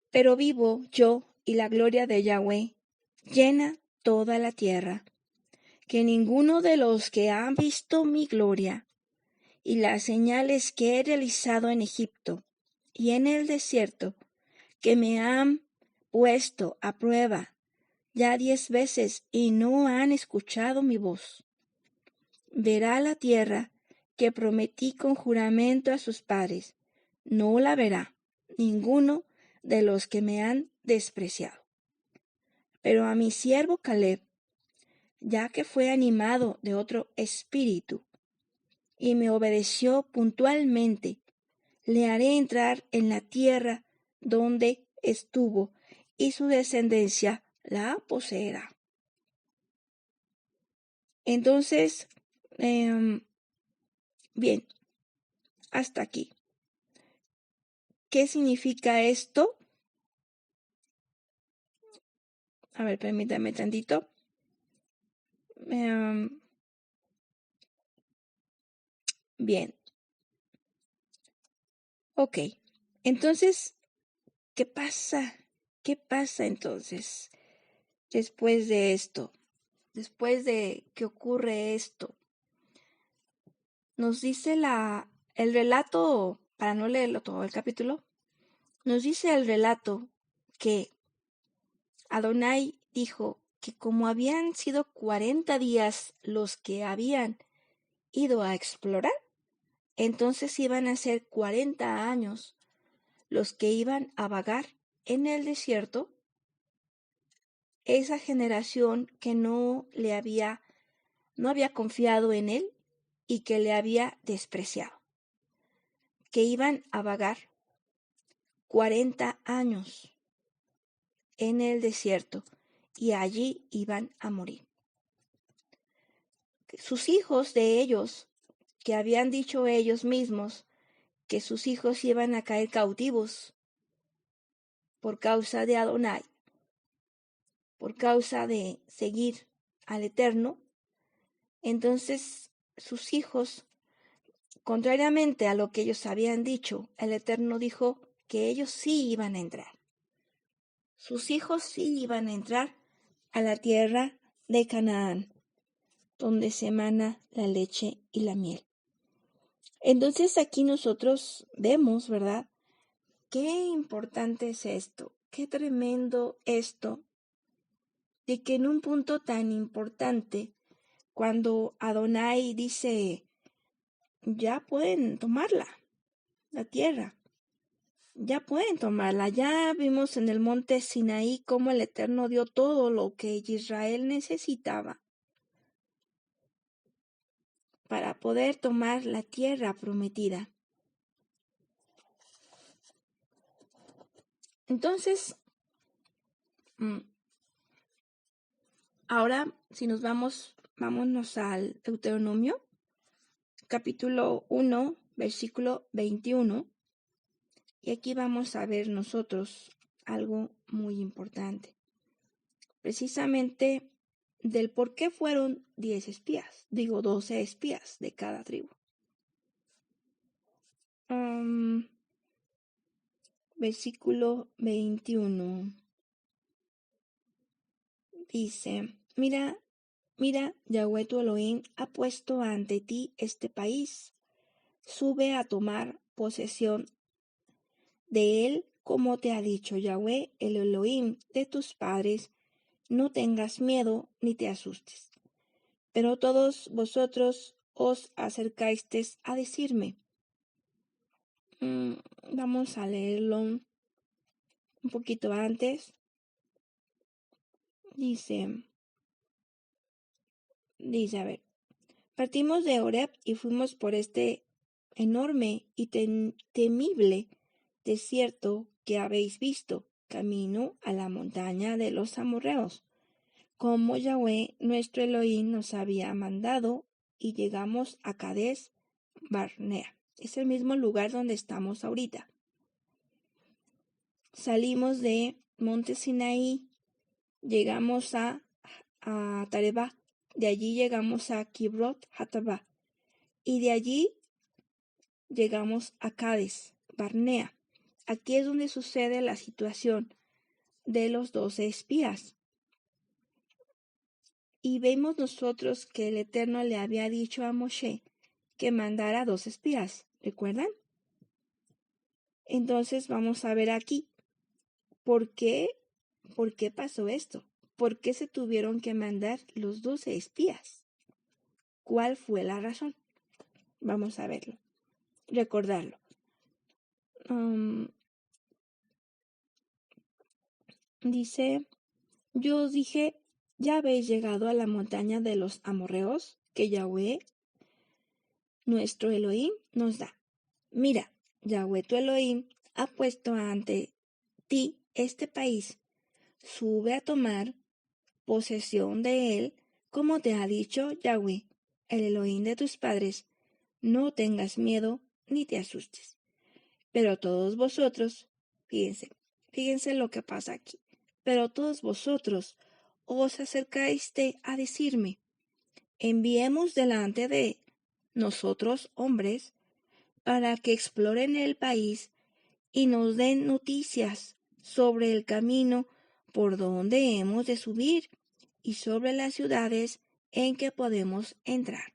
Pero vivo yo y la gloria de Yahweh llena toda la tierra, que ninguno de los que han visto mi gloria y las señales que he realizado en Egipto y en el desierto, que me han puesto a prueba ya 10 veces y no han escuchado mi voz, verá la tierra que prometí con juramento a sus padres, no la verá ninguno de los que me han despreciado. Pero a mi siervo Caleb, ya que fue animado de otro espíritu y me obedeció puntualmente, le haré entrar en la tierra donde estuvo y su descendencia la poseerá. Entonces, bien, hasta aquí. ¿Qué significa esto? A ver, permítame tantito. Bien. Ok. Entonces, ¿qué pasa? ¿Qué pasa entonces después de esto? Después de que ocurre esto, nos dice el relato, para no leerlo todo el capítulo, nos dice el relato que Adonai dijo que como habían sido 40 días los que habían ido a explorar, entonces iban a ser 40 años los que iban a vagar en el desierto, esa generación que no había confiado en él y que le había despreciado, que iban a vagar 40 años en el desierto y allí iban a morir. Sus hijos de ellos, que habían dicho ellos mismos que sus hijos iban a caer cautivos por causa de Adonai, por causa de seguir al Eterno, entonces sus hijos, contrariamente a lo que ellos habían dicho, el Eterno dijo que ellos sí iban a entrar. Sus hijos sí iban a entrar a la tierra de Canaán, donde se emana la leche y la miel. Entonces aquí nosotros vemos, ¿verdad? Qué importante es esto, qué tremendo esto, de que en un punto tan importante, cuando Adonai dice, ya pueden tomarla, la tierra, ya pueden tomarla, ya vimos en el monte Sinaí cómo el Eterno dio todo lo que Israel necesitaba para poder tomar la tierra prometida. Entonces, ahora si nos vámonos al Deuteronomio, capítulo 1, versículo 21, y aquí vamos a ver nosotros algo muy importante, precisamente del por qué fueron 12 espías de cada tribu. Versículo 21 dice, mira, Yahweh tu Elohim ha puesto ante ti este país. Sube a tomar posesión de él, como te ha dicho Yahweh, el Elohim de tus padres. No tengas miedo ni te asustes. Pero todos vosotros os acercasteis a decirme. Vamos a leerlo un poquito antes. Dice, a ver, partimos de Horeb y fuimos por este enorme y temible desierto que habéis visto, camino a la montaña de los amorreos, como Yahweh nuestro Elohim nos había mandado, y llegamos a Cades Barnea. Es el mismo lugar donde estamos ahorita. Salimos de Monte Sinaí, llegamos a Tareba, de allí llegamos a Kibrot Hatabá, y de allí llegamos a Cades Barnea. Aquí es donde sucede la situación de los 12 espías. Y vemos nosotros que el Eterno le había dicho a Moshe que mandara 2 espías, ¿recuerdan? Entonces vamos a ver aquí, ¿por qué pasó esto? ¿Por qué se tuvieron que mandar los 12 espías? ¿Cuál fue la razón? Vamos a verlo, recordarlo. Dice, yo os dije, ya habéis llegado a la montaña de los amorreos que Yahweh, nuestro Elohim, nos da. Mira, Yahweh tu Elohim ha puesto ante ti este país. Sube a tomar posesión de él, como te ha dicho Yahweh, el Elohim de tus padres. No tengas miedo ni te asustes. Pero todos vosotros, fíjense lo que pasa aquí. Pero todos vosotros os acercaste a decirme, enviemos delante de nosotros hombres para que exploren el país y nos den noticias sobre el camino por donde hemos de subir y sobre las ciudades en que podemos entrar.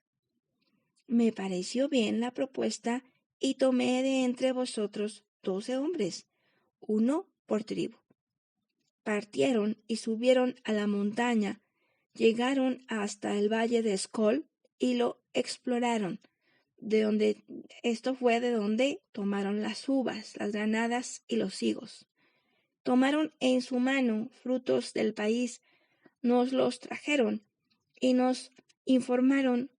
Me pareció bien la propuesta y tomé de entre vosotros 12 hombres, uno por tribu. Partieron y subieron a la montaña, llegaron hasta el valle de Escol y lo exploraron. Esto fue de donde tomaron las uvas, las granadas y los higos. Tomaron en su mano frutos del país, nos los trajeron y nos informaron: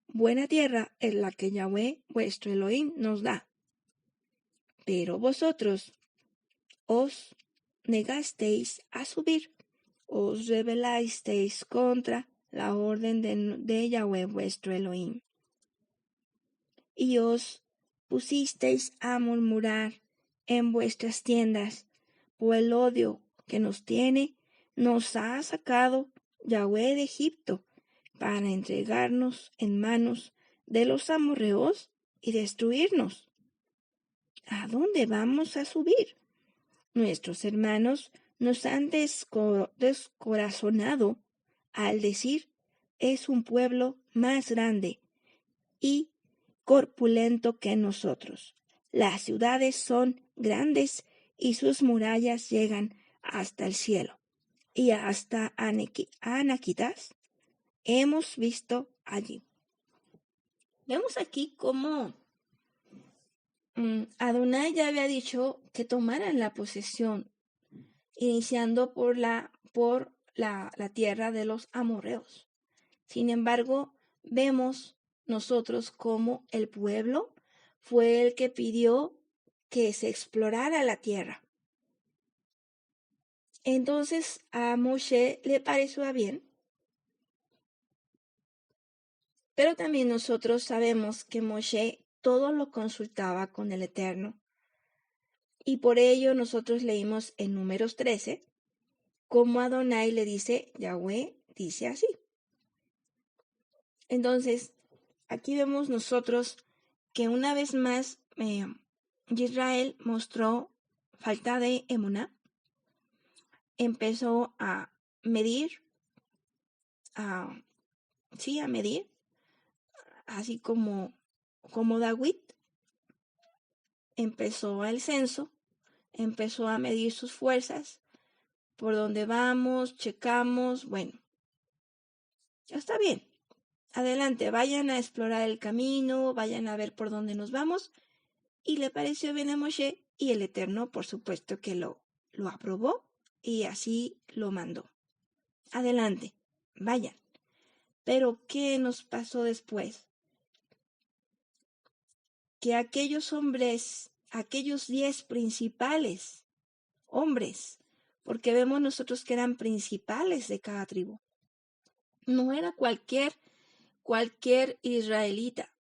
buena tierra es la que Yahweh vuestro Elohim nos da. Pero vosotros os negasteis a subir, os rebelasteis contra la orden de Yahweh vuestro Elohim, y os pusisteis a murmurar en vuestras tiendas, por el odio que nos tiene, nos ha sacado Yahweh de Egipto para entregarnos en manos de los amorreos y destruirnos. ¿A dónde vamos a subir? Nuestros hermanos nos han descorazonado al decir: es un pueblo más grande y corpulento que nosotros. Las ciudades son grandes y sus murallas llegan hasta el cielo. Y hasta Anaquitas hemos visto allí. Vemos aquí cómo Adonai ya había dicho que tomaran la posesión, iniciando por la tierra de los amorreos. Sin embargo, vemos nosotros cómo el pueblo fue el que pidió que se explorara la tierra. Entonces a Moshe le pareció bien, pero también nosotros sabemos que Moshe todo lo consultaba con el Eterno. Y por ello nosotros leímos en Números 13 cómo Adonai le dice: Yahweh dice así. Entonces, aquí vemos nosotros que una vez más Israel mostró falta de emuná, empezó a medir, así como David empezó el censo, empezó a medir sus fuerzas, por dónde vamos, checamos, bueno, ya está bien. Adelante, vayan a explorar el camino, vayan a ver por dónde nos vamos. Y le pareció bien a Moshe, y el Eterno, por supuesto, que lo aprobó y así lo mandó. Adelante, vayan. Pero ¿qué nos pasó después? Que aquellos hombres, aquellos 10 principales hombres, porque vemos nosotros que eran principales de cada tribu, no era cualquier israelita,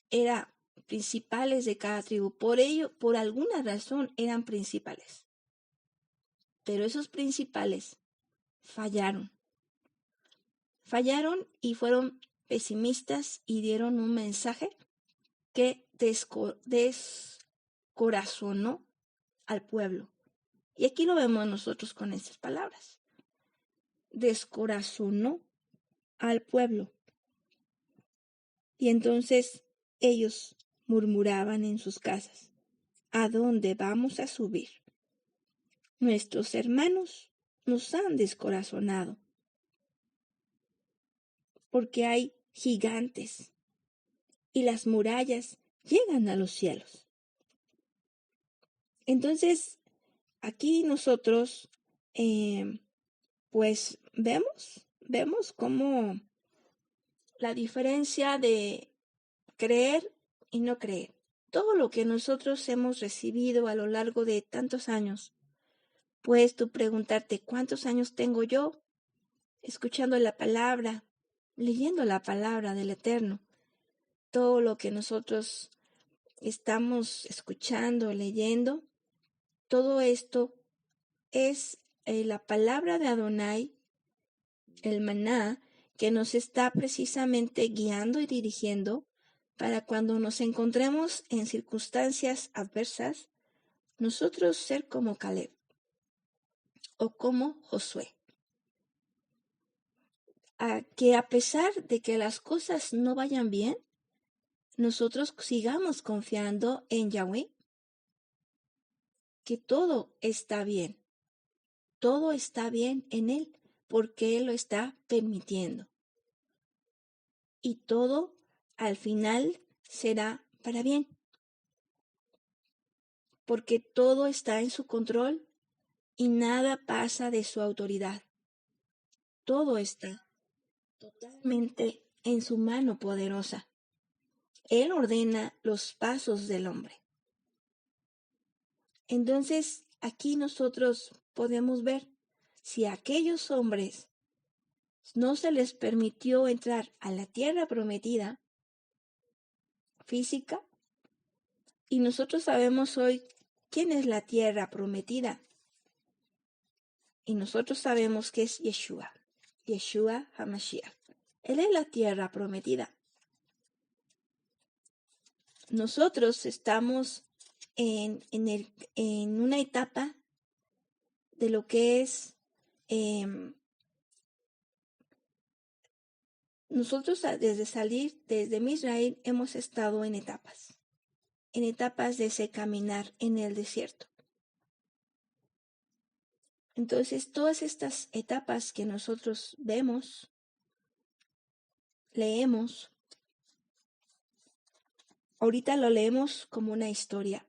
era principales de cada tribu. Por ello, por alguna razón, eran principales. Pero esos principales fallaron y fueron pesimistas y dieron un mensaje que descorazonó al pueblo. Y aquí lo vemos nosotros con estas palabras. Descorazonó al pueblo. Y entonces ellos murmuraban en sus casas: ¿a dónde vamos a subir? Nuestros hermanos nos han descorazonado, porque hay gigantes y las murallas llegan a los cielos. Entonces, aquí nosotros, pues vemos cómo la diferencia de creer y no creer. Todo lo que nosotros hemos recibido a lo largo de tantos años, puedes tú preguntarte: ¿cuántos años tengo yo escuchando la palabra, leyendo la palabra del Eterno? Todo lo que nosotros estamos escuchando, leyendo, todo esto es la palabra de Adonai, el maná, que nos está precisamente guiando y dirigiendo para cuando nos encontremos en circunstancias adversas, nosotros ser como Caleb, o como Josué. Que a pesar de que las cosas no vayan bien, nosotros sigamos confiando en Yahweh, que todo está bien en Él, porque Él lo está permitiendo. Y todo al final será para bien, porque todo está en su control y nada pasa de su autoridad. Todo está totalmente en su mano poderosa. Él ordena los pasos del hombre. Entonces, aquí nosotros podemos ver si a aquellos hombres no se les permitió entrar a la tierra prometida física, y nosotros sabemos hoy quién es la tierra prometida. Y nosotros sabemos que es Yeshua HaMashiach. Él es la tierra prometida. Nosotros estamos en una etapa de lo que es, nosotros desde Misraim hemos estado en etapas de ese caminar en el desierto. Entonces, todas estas etapas que nosotros vemos, leemos, ahorita lo leemos como una historia,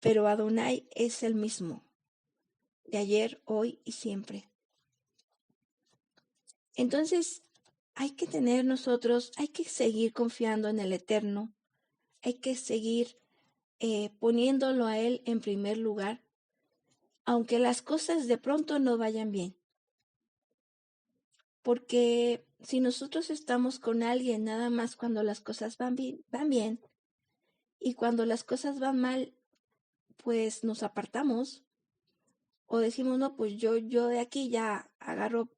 pero Adonai es el mismo, de ayer, hoy y siempre. Entonces, hay que seguir confiando en el Eterno, hay que seguir poniéndolo a Él en primer lugar, aunque las cosas de pronto no vayan bien. Porque si nosotros estamos con alguien nada más cuando las cosas van bien, y cuando las cosas van mal, pues nos apartamos o decimos, no, pues yo de aquí ya agarro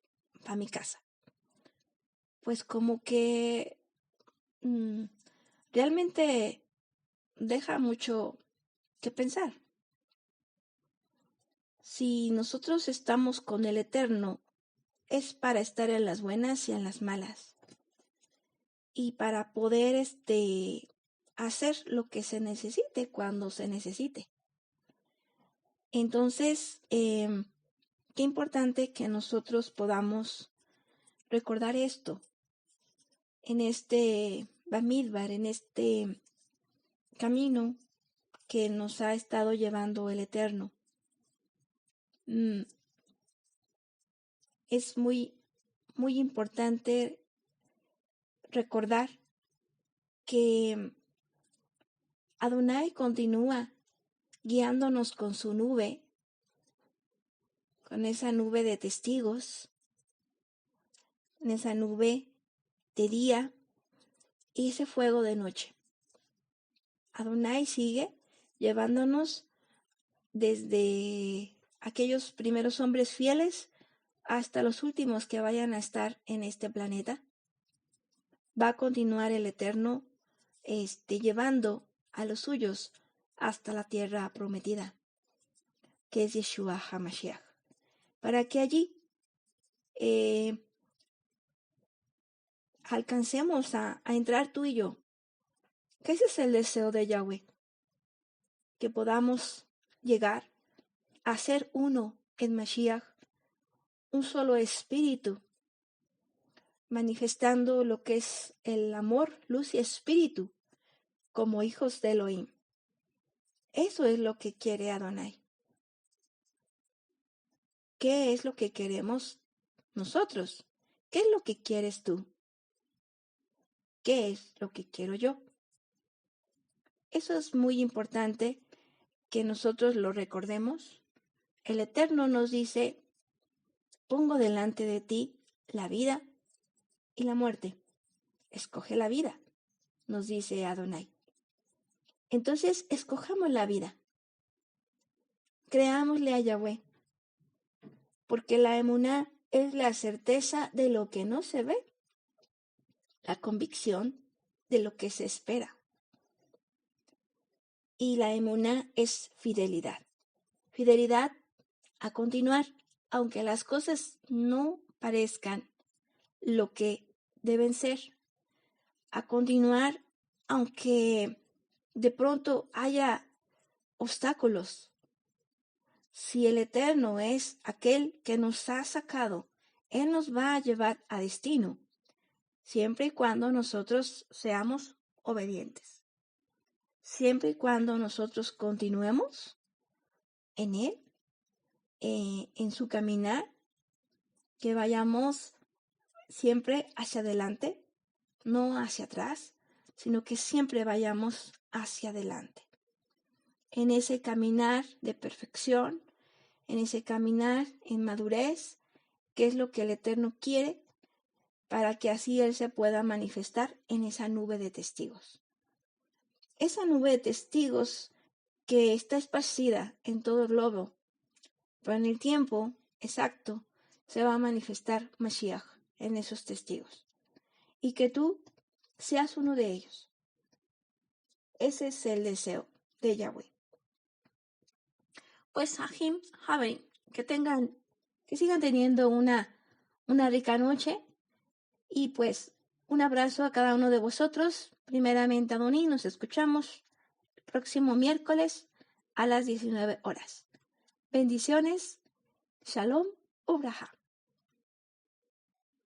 para mi casa. Pues como que realmente deja mucho que pensar. Si nosotros estamos con el Eterno, es para estar en las buenas y en las malas. Y para poder hacer lo que se necesite cuando se necesite. Entonces, qué importante que nosotros podamos recordar esto en este Bamidbar, en este camino que nos ha estado llevando el Eterno. Es muy, muy importante recordar que Adonai continúa guiándonos con su nube, con esa nube de testigos, en esa nube de día y ese fuego de noche. Adonai sigue llevándonos desde aquellos primeros hombres fieles hasta los últimos que vayan a estar en este planeta. Va a continuar el Eterno llevando a los suyos hasta la tierra prometida, que es Yeshua HaMashiach, para que allí alcancemos a entrar tú y yo, que ese es el deseo de Yahweh, que podamos llegar a ser uno en Mashiach, un solo espíritu, manifestando lo que es el amor, luz y espíritu, como hijos de Elohim. Eso es lo que quiere Adonai. ¿Qué es lo que queremos nosotros? ¿Qué es lo que quieres tú? ¿Qué es lo que quiero yo? Eso es muy importante que nosotros lo recordemos. El Eterno nos dice, pongo delante de ti la vida y la muerte. Escoge la vida, nos dice Adonai. Entonces, escojamos la vida. Creámosle a Yahweh. Porque la emuná es la certeza de lo que no se ve, la convicción de lo que se espera. Y la emuná es fidelidad. Fidelidad a continuar, aunque las cosas no parezcan lo que deben ser, a continuar, aunque de pronto haya obstáculos. Si el Eterno es aquel que nos ha sacado, Él nos va a llevar a destino, siempre y cuando nosotros seamos obedientes. Siempre y cuando nosotros continuemos en Él, en su caminar, que vayamos siempre hacia adelante, no hacia atrás, sino que siempre vayamos hacia adelante. En ese caminar de perfección, en ese caminar en madurez, que es lo que el Eterno quiere, para que así Él se pueda manifestar en esa nube de testigos. Esa nube de testigos que está esparcida en todo el globo, pero en el tiempo exacto se va a manifestar Mashiach en esos testigos. Y que tú seas uno de ellos. Ese es el deseo de Yahweh. Pues Hajim, Javen, que sigan teniendo una rica noche. Y pues un abrazo a cada uno de vosotros. Primeramente, Adoní, nos escuchamos el próximo miércoles a las 19 horas. Bendiciones. Shalom, Ubraja.